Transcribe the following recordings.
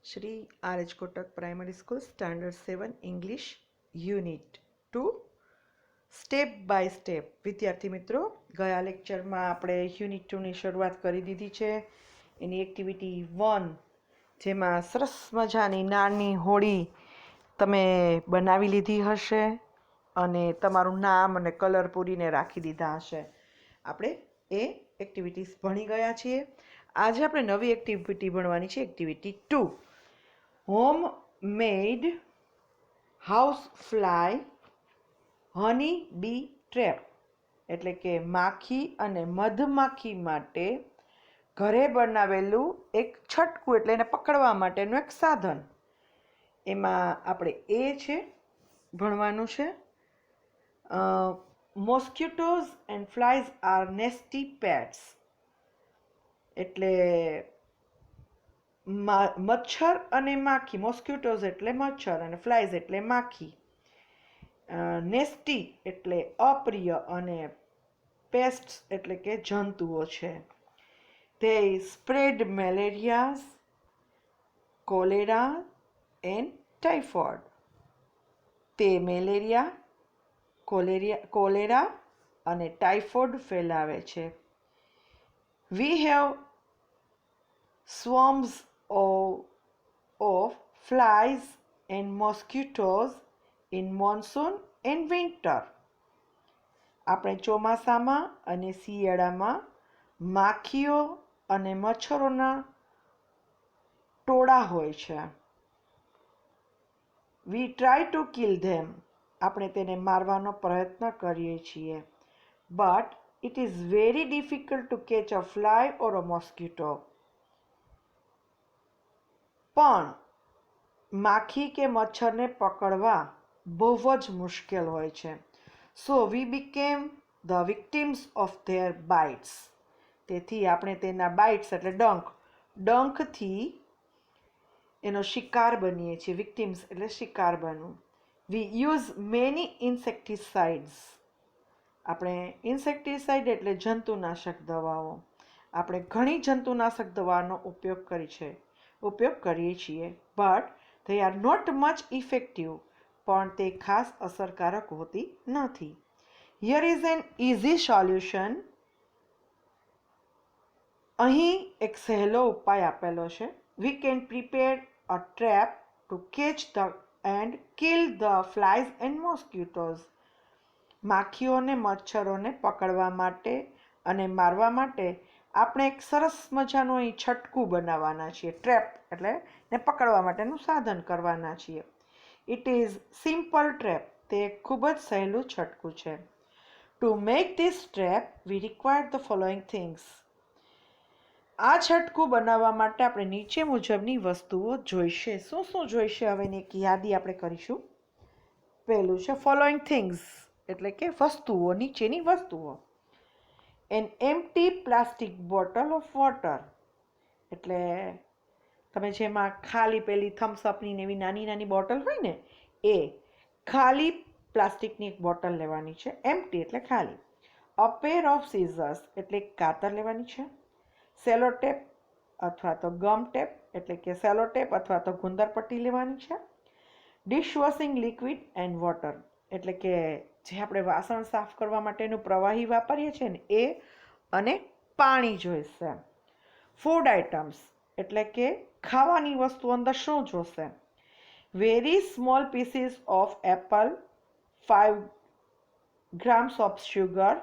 Shri R H. Kotak primary school standard 7 English unit 2 step by step. વિદ્યાર્થી મિત્રો, ગયા લેક્ચરમાં આપણે યુનિટ 2ની શરૂઆત કરી દીધી છે. એની એક્ટિવિટી 1, જેમાં સરસ મજાની નાની હોળી તમે બનાવી લીધી હશે અને તમારું નામ અને કલર પૂરીને રાખી દીધા હશે. આપણે એ એક્ટિવિટીઝ ભણી ગયા છીએ. આજે આપણે નવી એક્ટિવિટી ભણવાની છે, activity 2, homemade house fly honey bee trap. એટલે કે માખી અને મધમાખી માટે ઘરે બનાવેલું એક છટકું, એટલે એને પકડવા માટેનું એક સાધન. એમાં આપણે એ છે ભણવાનું છે. Mosquitoes and flies are nasty pests. એટલે મચ્છર અને માખી, મોસ્કિટોઝ એટલે મચ્છર અને ફ્લાઇઝ એટલે માખી. નેસ્ટી એટલે અપ્રિય અને પેસ્ટ્સ એટલે કે જંતુઓ છે. તે સ્પ્રેડ મેલેરિયાઝ, કોલેરા એન્ડ ટાઇફોઇડ. તે મેલેરિયા, કોલેરા અને ટાઇફોઇડ ફેલાવે છે. We have swarms of flies and mosquitoes in monsoon and winter. આપણે ચોમાસામાં અને શિયાળામાં માખીઓ અને મચ્છરોના ટોળા હોય છે. We try to kill them. આપણે તેને મારવાનો પ્રયત્ન કરીએ છીએ. But it is very difficult to catch a fly or a mosquito. પણ માખી કે મચ્છરને પકડવા બહુ જ મુશ્કેલ હોય છે. So we became the victims of their bites. તેથી આપણે તેના બાઇટ્સ એટલે ડંખથી એનો શિકાર બનીએ છીએ. વિક્ટિમ્સ એટલે શિકાર બનવું. We use many insecticides. આપણે ઇન્સેક્ટિસાઇડ એટલે જંતુનાશક દવાઓ. આપણે ઘણી જંતુનાશક દવાનો ઉપયોગ કરીએ છીએ. But they are not much effective. પણ તે ખાસ અસરકારક હોતી નથી. Here is an easy solution. અહીં એક સહેલો ઉપાય આપેલો છે. We can prepare a trap to catch and kill the flies and mosquitoes. માખીઓને મચ્છરોને પકડવા માટે અને મારવા માટે આપણે એક સરસ મજાનું અહીં છટકું બનાવવાના છીએ. ટ્રેપ એટલે ને પકડવા માટેનું સાધન કરવાના છીએ. It is simple trap. તે ખૂબ જ સહેલું છટકું છે. To make this trap we require the following things. આ છટકું બનાવવા માટે આપણે નીચે મુજબની વસ્તુઓ જોઈશે. શું શું જોઈશે? હવે એની એક યાદી આપણે કરીશું. પહેલું છે ફોલોઈંગ થિંગ્સ, એટલે કે વસ્તુઓ, નીચેની વસ્તુઓ. An empty plastic bottle of water. એટલે તમે જેમાં ખાલી પેલી થમ્સઅપની ને એવી નાની નાની બોટલ હોય ને, એ ખાલી પ્લાસ્ટિકની એક બોટલ લેવાની છે. એમ્પ્ટી એટલે ખાલી. અ પેર ઓફ સીઝર્સ એટલે કાતર લેવાની છે. સેલોટેપ અથવા તો ગમ ટેપ એટલે કે સેલોટેપ અથવા તો ગુંદર પટ્ટી લેવાની છે. ડિશવોશિંગ લિક્વિડ એન્ડ વોટર એટલે કે જે આપણે વાસણ સાફ કરવા માટેનું પ્રવાહી વાપરીએ છીએ ને, એ અને પાણી જોઈશે. ફૂડ આઇટમ્સ એટલે કે ખાવાની વસ્તુ અંદર શું જોશે? Very small pieces of Apple, 5 grams of sugar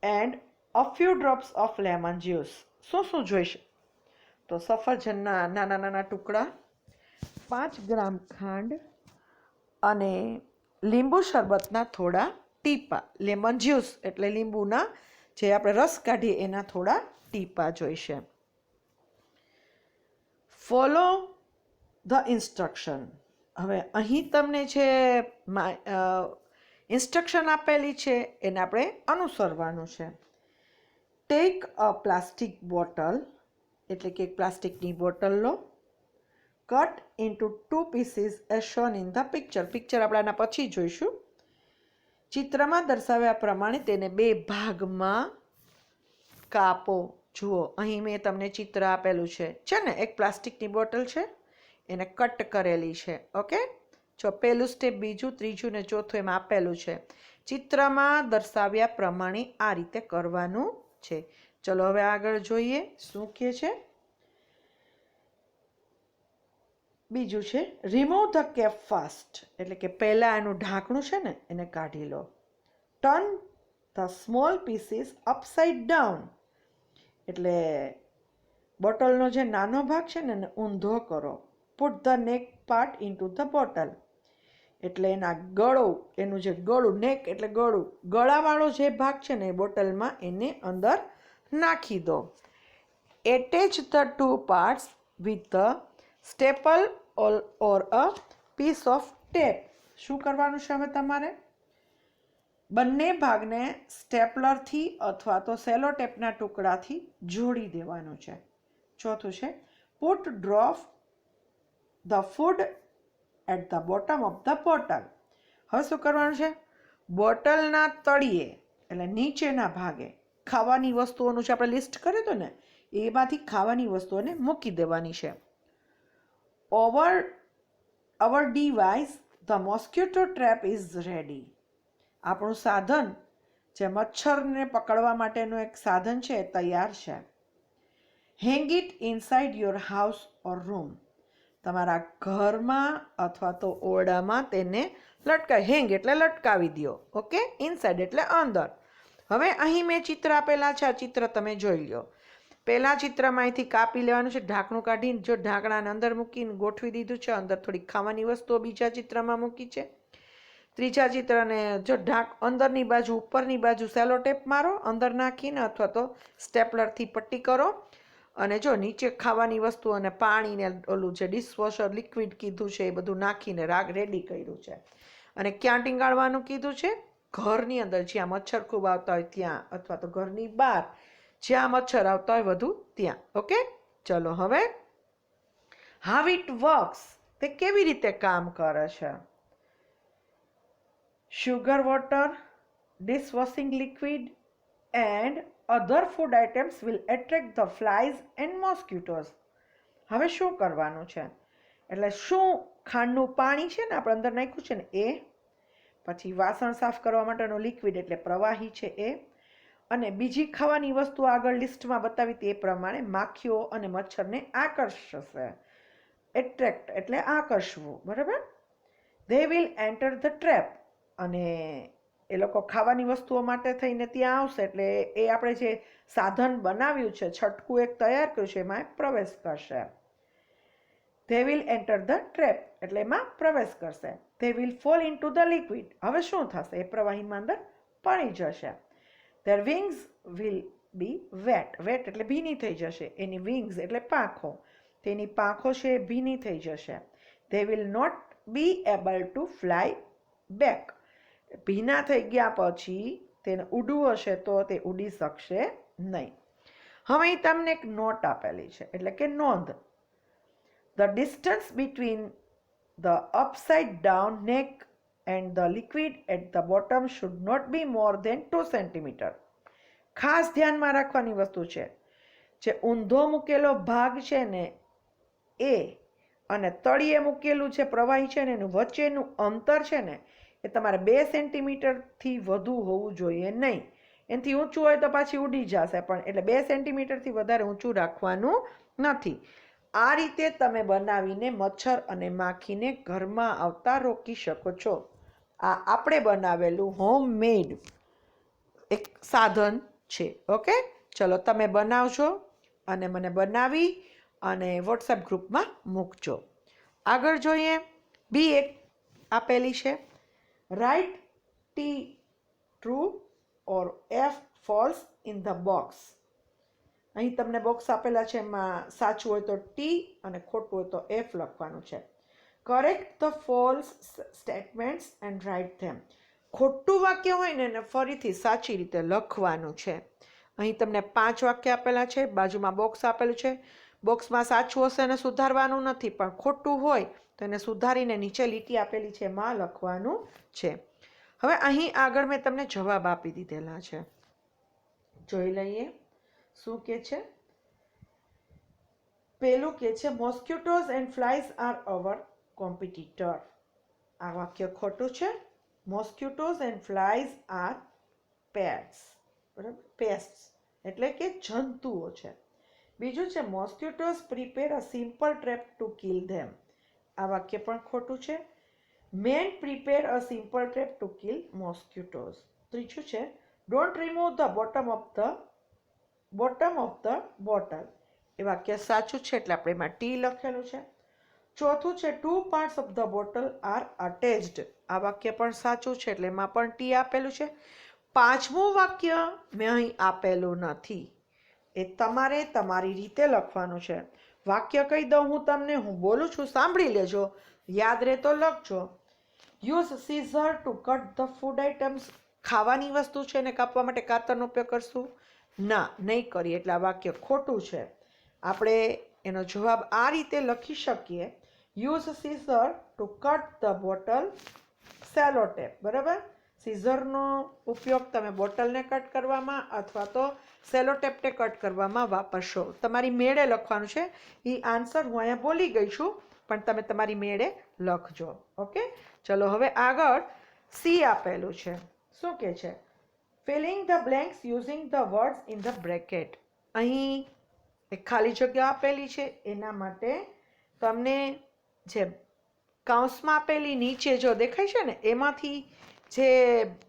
and a few drops of lemon juice. શું જોઈશે? તો સફરજનના નાના નાના ટુકડા, 5 ગ્રામ ખાંડ અને લીંબુ શરબતના થોડા ટીપા. લેમન જ્યુસ એટલે લીંબુના જે આપણે રસ કાઢીએ એના થોડા ટીપા જોઈશે. Follow the instruction. હવે અહીં તમને જે ઇન્સ્ટ્રક્શન આપેલી છે એને આપણે અનુસરવાનું છે. ટેક અ પ્લાસ્ટિક બોટલ એટલે કે પ્લાસ્ટિકની બોટલ લો. Cut into 2 pieces as shown in the picture. Picture આપણે આના પછી જોઈશું. ચિત્રમાં દર્શાવ્યા પ્રમાણે તેને 2 ભાગમાં કાપો. જુઓ અહીં મેં તમને ચિત્ર આપેલું છે ને, એક પ્લાસ્ટિકની બોટલ છે, એને કટ કરેલી છે. ઓકે, જો પહેલું સ્ટેપ, બીજું, ત્રીજું ને ચોથું એમાં આપેલું છે. ચિત્રમાં દર્શાવ્યા પ્રમાણે આ રીતે કરવાનું છે. ચલો હવે આગળ જોઈએ શું કહે છે. બીજું છે રિમૂવ ધ કેપ ફાસ્ટ, એટલે કે પહેલાં એનું ઢાંકણું છે ને એને કાઢી લો. Turn the small pieces upside down, એટલે બોટલનો જે નાનો ભાગ છે ને એને ઊંધો કરો. પુટ ધ નેક પાર્ટ ઇન્ટુ ધ બોટલ, એટલે એના એનું જે ગળું, નેક એટલે ગળું, ગળાવાળો જે ભાગ છે ને એ બોટલમાં એને અંદર નાખી દો. Attach the two parts with the staple or a piece of tape. શું કરવાનું છે હવે તમારે? બંને ભાગને સ્ટેપલરથી અથવા તો સેલો ટેપના ટુકડાથી જોડી દેવાનું છે. ચોથું છે put drop the food at the bottom of the bottle. હવે શું કરવાનું છે? બોટલના તળિયે એટલે નીચેના ભાગે ખાવાની વસ્તુઓનું જે આપણે લિસ્ટ કર્યું હતું ને એમાંથી ખાવાની વસ્તુઓને મૂકી દેવાની છે. Our device the mosquito trap is ready. આપણું સાધન જે મચ્છરને પકડવા માટેનું એક સાધન છે એ તૈયાર છે. Hang it inside your house or room. તમારા ઘરમાં અથવા તો ઓરડામાં તેને લટકાવી. હેંગ એટલે લટકાવી દો. ઓકે, ઇનસાઇડ એટલે અંદર. હવે અહીં મેં ચિત્ર આપેલા છે, આ ચિત્ર તમે જોઈ લો. પહેલા ચિત્રમાં અહીંથી કાપી લેવાનું છે, ઢાંકણું કાઢીને જો ઢાંકણાને અંદર મૂકીને ગોઠવી દીધું છે. અંદર થોડીક ખાવાની વસ્તુઓ બીજા ચિત્રમાં મૂકી છે. ત્રીજા ચિત્રને જો અંદરની બાજુ, ઉપરની બાજુ સેલો ટેપ મારો અંદર નાખીને અથવા તો સ્ટેપલરથી પટ્ટી કરો. અને જો નીચે ખાવાની વસ્તુ અને પાણીને ઓલું જે ડિશવોશર લિક્વિડ કીધું છે એ બધું નાખીને રાગ રેડી કર્યું છે. અને ક્યાં ટીંગાળવાનું કીધું છે? ઘરની અંદર, જ્યાં મચ્છર ખૂબ આવતા હોય ત્યાં, અથવા તો ઘરની બહાર જ્યાં મચ્છર આવતા હોય વધુ ત્યાં. ઓકે, ચલો હવે હાઉ ઇટ વર્ક્સ, તે કેવી રીતે કામ કરે છે. sugar water, dishwashing liquid and other food items will attract the flies and mosquitoes. હવે શું કરવાનું છે? એટલે શું ખાંડનું પાણી છે ને આપણે અંદર નાખ્યું છે ને એ, પછી વાસણ સાફ કરવા માટેનો લિક્વિડ એટલે પ્રવાહી છે એ, અને બીજી ખાવાની વસ્તુ આગળ લિસ્ટમાં બતાવી તે પ્રમાણે માખીઓ અને મચ્છરને આકર્ષશે. એટ્રેક્ટ એટલે આકર્ષવું, બરાબર. They will enter the trap, અને એ લોકો ખાવાની વસ્તુઓ માટે થઈને ત્યાં આવશે એટલે એ આપણે જે સાધન બનાવ્યું છે, છટકું એક તૈયાર કર્યું છે, એમાં પ્રવેશ કરશે. They will enter the trap એટલે એમાં પ્રવેશ કરશે. They will fall into the liquid. હવે શું થશે? એ પ્રવાહીમાં અંદર પડી જશે. Their wings will be wet. Wet એટલે ભીની થઈ જશે. એની વિંગ્સ એટલે પાંખો, તેની પાંખો છે એ ભીની થઈ જશે. They will not be able to fly back. ભીના થઈ ગયા પછી તેને ઉડવું હશે તો તે ઉડી શકશે નહીં. હવે તમને એક નોટ આપેલી છે, એટલે કે નોંધ. The distance between the upside down neck and the liquid at the bottom should not be more than 2 centimetre. ખાસ ધ્યાનમાં રાખવાની વસ્તુ છે, જે ઊંધો મૂકેલો ભાગ છે ને એ અને તળિયે મૂકેલું છે પ્રવાહી છે ને એનું વચ્ચેનું અંતર છે ને એ તમારે 2 સેન્ટીમીટરથી વધુ હોવું જોઈએ નહીં. એનાથી ઊંચું હોય તો પાછી ઉડી જશે, પણ એટલે 2 સેન્ટીમીટરથી વધારે ઊંચું રાખવાનું નથી. આ રીતે તમે બનાવીને મચ્છર અને માખીને ઘરમાં આવતા રોકી શકો છો. આ આપણે બનાવેલું હોમમેડ એક સાધન છે. ઓકે, ચલો તમે બનાવજો અને મને બનાવી અને વોટ્સએપ ગ્રુપમાં મૂકજો. આગળ જોઈએ, બી એક આપેલી છે. Write T true or F false in the box. અહીં તમને બોક્સ આપેલા છે, એમાં સાચું હોય તો ટી અને ખોટું હોય તો એફ લખવાનું છે. Correct the false statements and write them. ખોટું વાક્ય હોય ને એને ફરીથી સાચી રીતે લખવાનું છે. અહીં તમને 5 વાક્ય આપેલા છે, બાજુમાં બોક્સ આપેલું છે. બોક્સમાં સાચું હશે એને સુધારવાનું નથી, પણ ખોટું હોય તો એને સુધારીને નીચે લીટી આપેલી છે એમાં લખવાનું છે. હવે અહીં આગળ મેં તમને જવાબ આપી દીધેલા છે, જોઈ લઈએ. શું કે છે? પેલું કે છે mosquitoes and flies are our competitor. આ વાક્ય ખોટું છે. Mosquitoes and flies are pests. બરાબર, પેસ્ટ એટલે કે જંતુઓ છે. બીજું છે mosquitoes prepare a simple trap to kill them. આ વાક્ય પણ ખોટું છે. Man prepare a simple trap to kill mosquitoes. ત્રીજું છે don't remove the bottom of the bottle. એ વાક્ય સાચું છે એટલે આપણે એમાં ટી લખેલું છે. ચોથું છે 2 parts of the bottle are attached. આ વાક્ય પણ સાચું છે એટલે એમાં પણ ટી આપેલું છે. પાંચમું વાક્ય મેં અહીં આપેલું નથી, એ તમારે તમારી રીતે લખવાનું છે. વાક્ય કહી દઉં હું તમને, હું બોલું છું, સાંભળી લેજો, યાદ રહે તો લખજો. Use scissor to cut the food items. ખાવાની વસ્તુ છે એને કાપવા માટે કાતરનો ઉપયોગ કરશું? ના, નહીં કરીએ એટલે આ વાક્ય ખોટું છે. આપણે એનો જવાબ આ રીતે લખી શકીએ, use scissor to cut the bottle sellotape. બરાબર, સીઝરનો ઉપયોગ તમે બોટલને કટ કરવામાં અથવા તો સેલો ટેપને કટ કરવામાં વાપરશો. તમારી મેળે લખવાનું છે. એ આન્સર હું અહીંયા બોલી ગઈ છું, પણ તમે તમારી મેળે લખજો. ઓકે, ચલો હવે આગળ સી આપેલું છે. શું કે છે? Filling the blanks using the words in the bracket. અહીં એક ખાલી જગ્યા આપેલી છે, એના માટે તમને જે કાઉન્સમાં આપેલી નીચે જો દેખાય છે ને, એમાંથી જે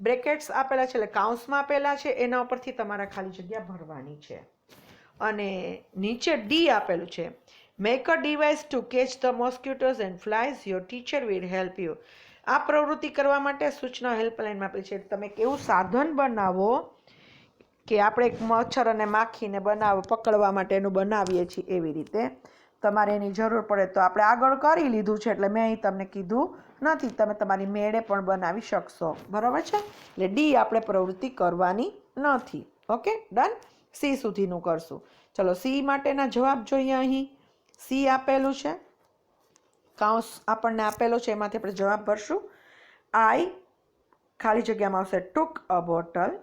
બ્રેકેટ્સ આપેલા છે એટલે કાઉન્સમાં આપેલા છે એના ઉપરથી તમારા ખાલી જગ્યા ભરવાની છે. અને નીચે ડી આપેલું છે, make a device to catch the mosquitoes and flies, your teacher will help you. આ પ્રવૃત્તિ કરવા માટે સૂચના હેલ્પલાઇનમાં આપેલી છે. તમે કેવું સાધન બનાવો કે આપણે એક મચ્છર અને માખીને પકડવા માટેનું બનાવીએ છીએ, એવી રીતે તમારે એની જરૂર પડે તો આપણે આગળ કરી લીધું છે એટલે મેં અહીં તમને કીધું નથી, તમે તમારી મેળે પણ બનાવી શકશો. બરાબર છે, એટલે ડી આપણે પ્રવૃત્તિ કરવાની નથી. Okay, done. સી સુધીનું કરશું. ચલો સી માટેના જવાબ જોઈએ. અહીં સી આપેલું છે, કાઉન્સ આપણને આપેલો છે, એમાંથી આપણે જવાબ ભરશું. આઈ ખાલી જગ્યામાં આવશે ટુક અ બોટલ.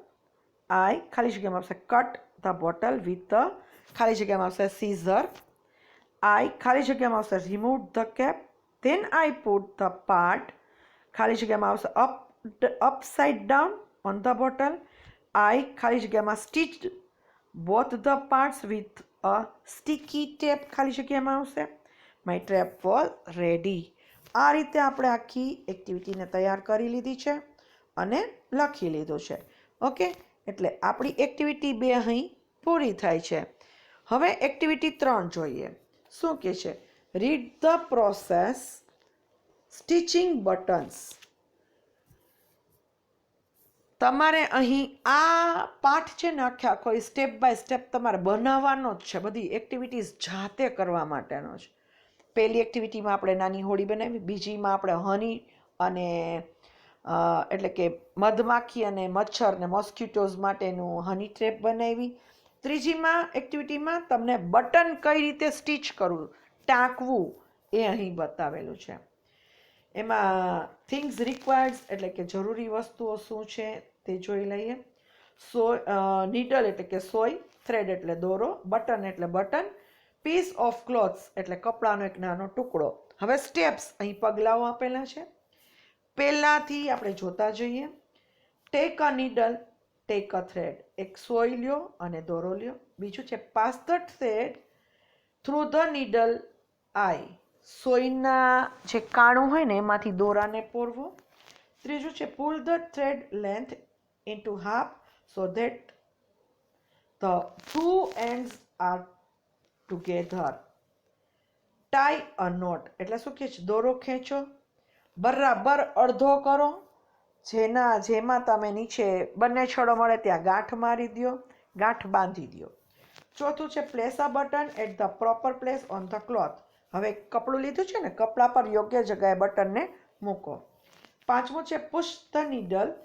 આઈ ખાલી જગ્યામાં આવશે cut the bottle with the ખાલી જગ્યામાં આવશે સીઝર. I ખાલી જગ્યામાં આવશે remove the cap. Then I put the part ખાલી જગ્યામાં આવશે upside down on the bottle. I ખાલી જગ્યામાં stitched both the parts with a sticky tape ખાલી જગ્યામાં આવશે. My trap was ready. આ રીતે આપણે આખી એક્ટિવિટીને તૈયાર કરી લીધી છે અને લખી લીધું છે. ઓકે, એટલે આપણી એક્ટિવિટી 2 અહીં પૂરી થાય છે. હવે એક્ટિવિટી 3 જોઈએ. શું કે છે? Read the process stitching buttons. તમારે અહીં આ પાઠ છે ને આખો સ્ટેપ બાય સ્ટેપ તમારે બનાવવાનો જ છે. બધી એક્ટિવિટીઝ જાતે કરવા માટેનો છે. પહેલી એક્ટિવિટીમાં આપણે નાની હોડી બનાવી, બીજીમાં આપણે હની અને એટલે કે મધમાખી અને મચ્છર ને મોસ્કિટોઝ માટેનું હની ટ્રેપ બનાવી. ત્રીજીમાં એક્ટિવિટીમાં તમને બટન કઈ રીતે સ્ટીચ કરવું, ટાંકવું, એ અહીં બતાવેલું છે. એમાં થિંગ્સ રિક્વાયર્ડ એટલે કે જરૂરી વસ્તુઓ શું છે તે જોઈ લઈએ. નીડલ એટલે કે સોય, થ્રેડ એટલે દોરો, બટન એટલે બટન, પીસ ઓફ ક્લોથ્સ એટલે કપડાનો એક નાનો ટુકડો. હવે સ્ટેપ્સ અહીં પગલાઓ આપેલા છે. પહેલાથી આપણે જોતા જઈએ. Take a needle, take a thread. એક સોય લ્યો અને દોરો લ્યો. બીજું છે pass the thread through the needle eye. સોયના જે કાણું હોય ને એમાંથી દોરાને પોરવો. ત્રીજું છે pull the thread length into half so that the 2 ends are together. Tie a knot એટલે શું કે છે? દોરો ખેંચો, બરાબર અડધો કરો, જેમાં તમે નીચે બંને છડો મળે ત્યાં ગાંઠ મારી દો, ગાંઠ બાંધી દો. ચોથું છે place a button at the proper place on the cloth. હવે કપડું લીધું છે ને, કપડા પર યોગ્ય જગ્યાએ બટનને મૂકો. પાંચમું છે push the needle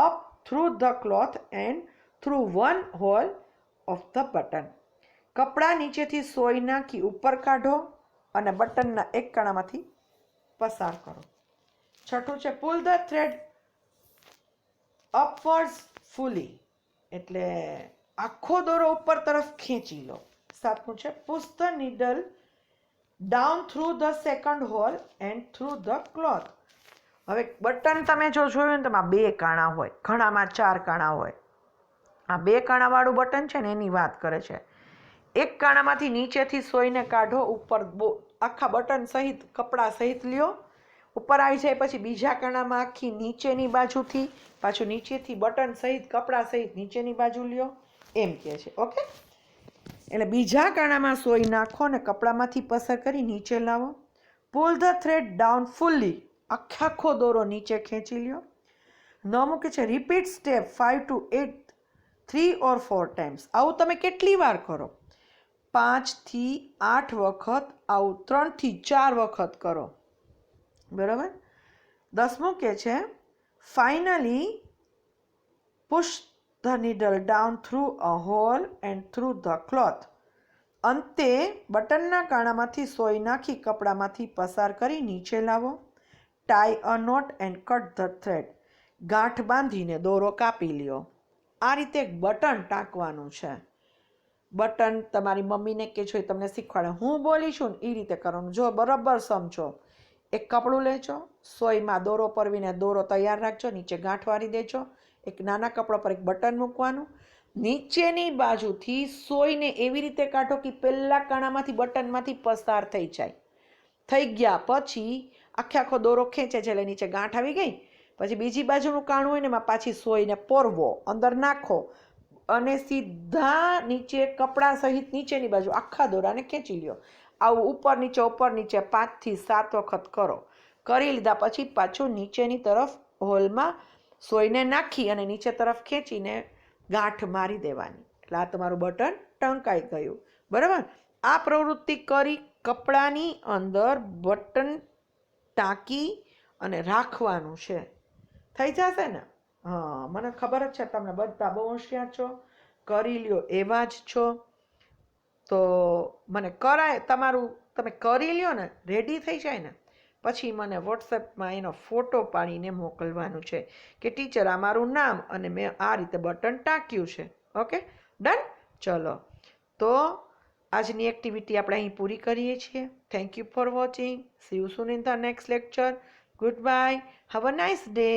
up through the cloth and through one hole of the button. કપડા નીચેથી સોય નાખી ઉપર કાઢો અને બટનના એક કાણામાંથી પસાર કરો. છઠ્ઠું છે પુલ ધ થ્રેડ અપવર્ડ્સ ફૂલી એટલે આખો દોરો ઉપર તરફ ખેંચી લો. 7મું છે push the needle down through the second whole and through the cloth. હવે બટન તમે જો જોયું ને તેમાં 2 કાણા હોય, ઘણામાં 4 કાણા હોય. આ 2 કાણાવાળું બટન છે ને એની વાત કરે છે. એક કાણામાંથી નીચેથી સોયને કાઢો, ઉપર આખા બટન સહિત કપડા સહિત લ્યો, ઉપર આવી જાય પછી બીજા કાણામાં આખી નીચેની બાજુથી પાછું નીચેથી બટન સહિત કપડા સહિત નીચેની બાજુ લ્યો, એમ કહે છે. ઓકે, એટલે બીજા કાણામાં સોય નાખો ને કપડામાંથી પસાર કરી નીચે લાવો. પુલ ધ થ્રેડ ડાઉન ફુલ્લી, આખો દોરો નીચે ખેંચી લ્યો. 9મું કે છે repeat step 5 to 8 3 or 4 times. આવું તમે કેટલી વાર કરો? 5 થી 8 વખત, આવું 3 થી 4 વખત કરો. બરાબર. 10મું કે છે finally push the needle down through a whole and through the cloth. અંતે બટનના કાણામાંથી સોય નાખી કપડામાંથી પસાર કરી નીચે લાવો. Tie a knot and cut the thread. ગાંઠ બાંધીને દોરો કાપી લ્યો. આ રીતે એક બટન ટાંકવાનું છે. બટન તમારી મમ્મીને કે છો એ તમને શીખવાડે, હું બોલી છું ને એ રીતે કરવાનું. જો બરાબર સમજો. એક કપડું લેજો, સોયમાં દોરો પરવીને દોરો તૈયાર રાખજો, નીચે ગાંઠ વાળી દેજો. એક નાના કપડા પર એક બટન મૂકવાનું, નીચેની બાજુથી સોયને એવી રીતે કાઢો કે પહેલા કાણામાંથી બટનમાંથી પસાર થઈ જાય. થઈ ગયા પછી આખો દોરો ખેંચે છે એટલે નીચે ગાંઠ આવી ગઈ. પછી બીજી બાજુનું કાણું હોય ને એમાં પાછી સોયને પોરવો, અંદર નાખો અને સીધા નીચે કપડા સહિત નીચેની બાજુ આખા દોરાને ખેંચી લ્યો. આવું ઉપર નીચે 5 થી 7 વખત કરો. કરી લીધા પછી પાછું નીચેની તરફ હોલમાં સોયને નાખી અને નીચે તરફ ખેંચીને ગાંઠ મારી દેવાની. એટલે આ તમારું બટન ટંકાઈ ગયું. બરાબર. આ પ્રવૃત્તિ કરી કપડાની અંદર બટન ટાંકી અને રાખવાનું છે. થઈ જશે ને? હા, મને ખબર જ છે તમને બધા બહુ હોશિયાર છો, કરી લ્યો એવા જ છો. તો મને કરાય તમારું, તમે કરી લ્યો ને, રેડી થઈ જાય ને પછી મને વોટ્સએપમાં એનો ફોટો પાડીને મોકલવાનું છે કે ટીચર આ મારું નામ અને મેં આ રીતે બટન ટાંક્યું છે. Okay, done. ચલો, તો આજની એક્ટિવિટી આપણે અહીં પૂરી કરીએ છીએ. Thank you for watching. C you soon in the next lecture. Good bye. Have a nice day.